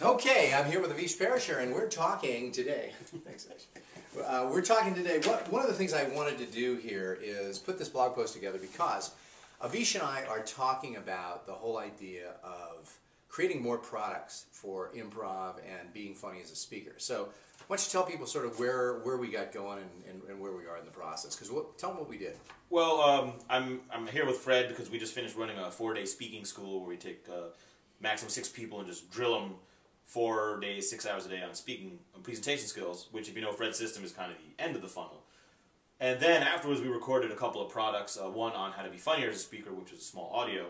Okay, I'm here with Avish Perisher, and we're talking today. Thanks, Avish. We're talking today. One of the things I wanted to do here is put this blog post together because Avish and I are talking about the whole idea of creating more products for improv and being funny as a speaker. So why don't you tell people sort of where we got going and where we are in the process? Because tell them what we did. Well, I'm here with Fred because we just finished running a 4-day speaking school where we take maximum 6 people and just drill them 4 days, 6 hours a day on speaking and presentation skills, which, if you know Fred's system, is kind of the end of the funnel. And then afterwards we recorded a couple of products, one on how to be funnier as a speaker, which is small audio.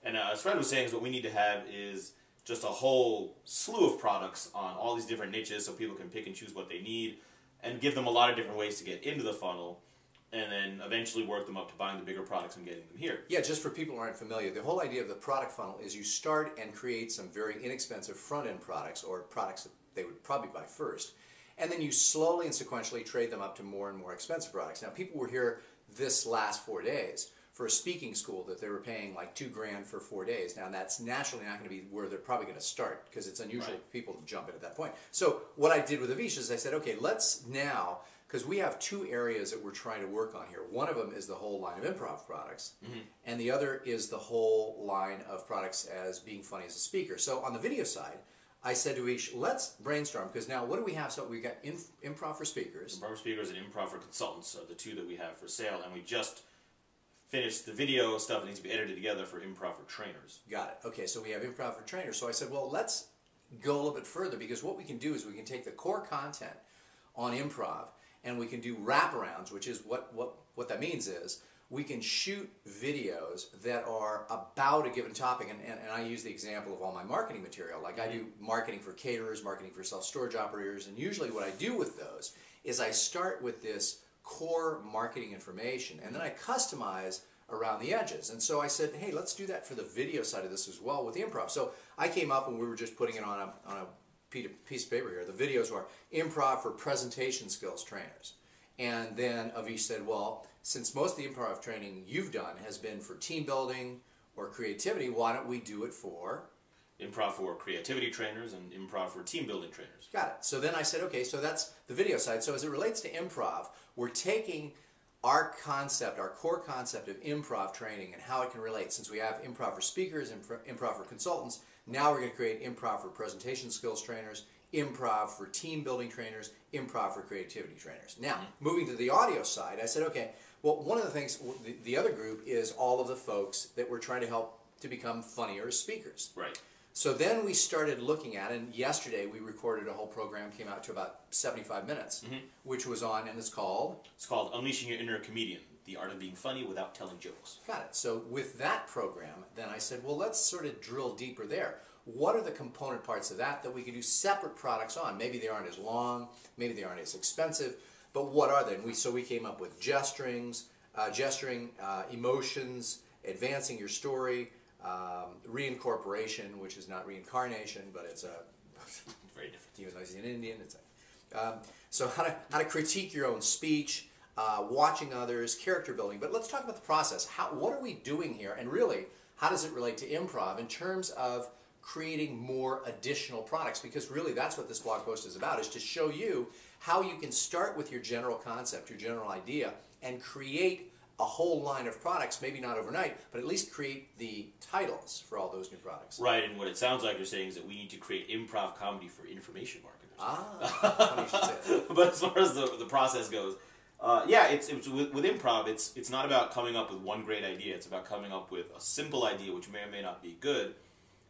And as Fred was saying, what we need to have is just a whole slew of products on all these different niches so people can pick and choose what they need and give them a lot of different ways to get into the funnel and then eventually work them up to buying the bigger products and getting them here. Yeah, just for people who aren't familiar, the whole idea of the product funnel is you start and create some very inexpensive front-end products or products that they would probably buy first, and then you slowly and sequentially trade them up to more and more expensive products. Now, people were here this last 4 days for a speaking school that they were paying like $2 grand for 4 days. Now, that's naturally not going to be where they're probably going to start because it's unusual for people to jump in at that point. So what I did with Avish is I said, okay, let's now, because we have 2 areas that we're trying to work on here. One of them is the whole line of improv products, and the other is the whole line of products as being funny as a speaker. So on the video side, I said to Avish, let's brainstorm, because now what do we have? So we've got improv for speakers. Improv for speakers and improv for consultants are the 2 that we have for sale, and we just finished the video stuff that needs to be edited together for improv for trainers. Got it. Okay, so we have improv for trainers. So I said, well, let's go a little bit further, because what we can do is we can take the core content on improv and we can do wraparounds, which is what that means is we can shoot videos that are about a given topic, and I use the example of all my marketing material. Like I do marketing for caterers, marketing for self-storage operators, and usually what I do with those is I start with this core marketing information, and then I customize around the edges. And so I said, hey, let's do that for the video side of this as well with the improv. So I came up and we were just putting it on a piece of paper here. The videos were improv for presentation skills trainers. And then Avish said, well, since most of the improv training you've done has been for team building or creativity, why don't we do it for improv for creativity trainers and improv for team building trainers. Got it. So then I said, okay, so that's the video side. So as it relates to improv, we're taking our concept, our core concept of improv training and how it can relate. Since we have improv for speakers and improv for consultants, now we're going to create improv for presentation skills trainers, improv for team building trainers, improv for creativity trainers. Now, moving to the audio side, I said, okay, well, one of the things, the other group is all of the folks that we're trying to help to become funnier as speakers. Right. So then we started looking at it, and yesterday we recorded a whole program, came out to about 75 minutes, which was on, and it's called? It's called Unleashing Your Inner Comedian, the Art of Being Funny Without Telling Jokes. Got it. So with that program, then I said, well, let's sort of drill deeper there. What are the component parts of that we can do separate products on? Maybe they aren't as long, maybe they aren't as expensive, but what are they? And so we came up with gesturing, emotions, advancing your story, reincorporation, which is not reincarnation, but it's a very different. Even though he's an Indian, it's so how to critique your own speech, watching others, character building. But let's talk about the process. What are we doing here, and really, how does it relate to improv in terms of creating more additional products? Because really, that's what this blog post is about: is to show you how you can start with your general concept, your general idea, and create a whole line of products, maybe not overnight, but at least create the titles for all those new products. Right, and what it sounds like you're saying is that we need to create improv comedy for information marketers. Funny you should say that. But as far as the process goes, yeah, it's with improv, it's not about coming up with one great idea. It's about coming up with a simple idea, which may or may not be good,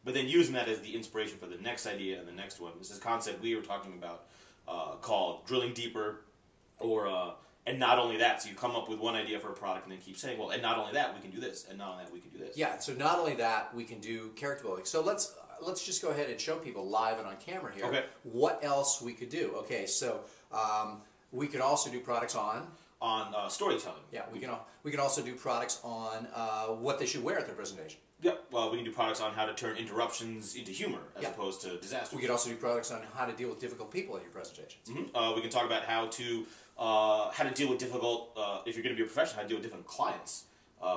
but then using that as the inspiration for the next idea and the next one. This is a concept we were talking about called drilling deeper, or and not only that, so you come up with one idea for a product and then keep saying, well, and not only that, we can do this, and not only that, we can do this. Yeah, so not only that, we can do character building. So let's just go ahead and show people live and on camera here what else we could do. Okay, so we could also do products on storytelling. Yeah, we can also do products on what they should wear at their presentation. Yep. Well, we can do products on how to turn interruptions into humor as opposed to disasters. We could also do products on how to deal with difficult people at your presentations. We can talk about how to deal with difficult, if you're going to be a professional, how to deal with different clients.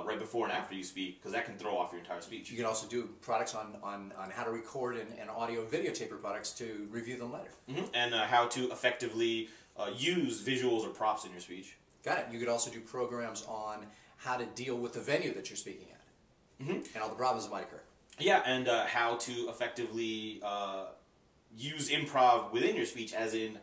right before and after you speak, because that can throw off your entire speech. You can also do products on how to record and audio and videotape your products to review them later. And how to effectively use visuals or props in your speech. Got it. You could also do programs on how to deal with the venue that you're speaking at and all the problems that might occur. Yeah, and how to effectively use improv within your speech, as in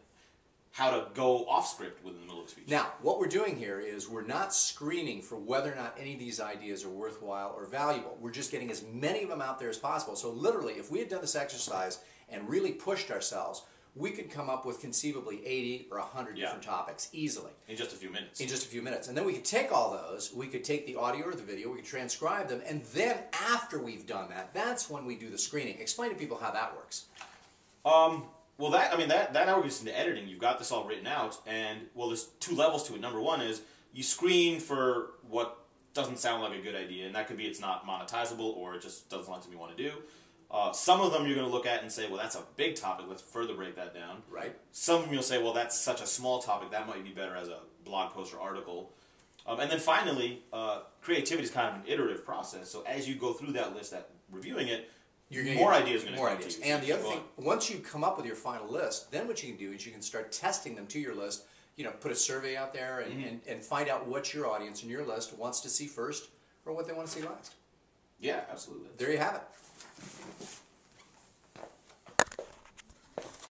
how to go off script within the middle of a speech. Now, what we're doing here is we're not screening for whether or not any of these ideas are worthwhile or valuable. We're just getting as many of them out there as possible. So literally, if we had done this exercise and really pushed ourselves, we could come up with conceivably 80 or 100 different topics easily. In just a few minutes. In just a few minutes. And then we could take all those, we could take the audio or the video, we could transcribe them, and then after we've done that, that's when we do the screening. Explain to people how that works. Well, that now gets into editing. You've got this all written out, and, well, there's two levels to it. Number one is you screen for what doesn't sound like a good idea, and that could be it's not monetizable or it just doesn't like something you want to do. Some of them you're going to look at and say, well, that's a big topic. Let's further break that down. Right. Some of them you'll say, well, that's such a small topic. That might be better as a blog post or article. And then finally, creativity is kind of an iterative process. So as you go through that list, reviewing it, more ideas are going to come to you. And the other thing, once you come up with your final list, then what you can do is you can start testing them to your list. You know, put a survey out there and find out what your audience and your list wants to see first or what they want to see last. Yeah, absolutely. There you have it.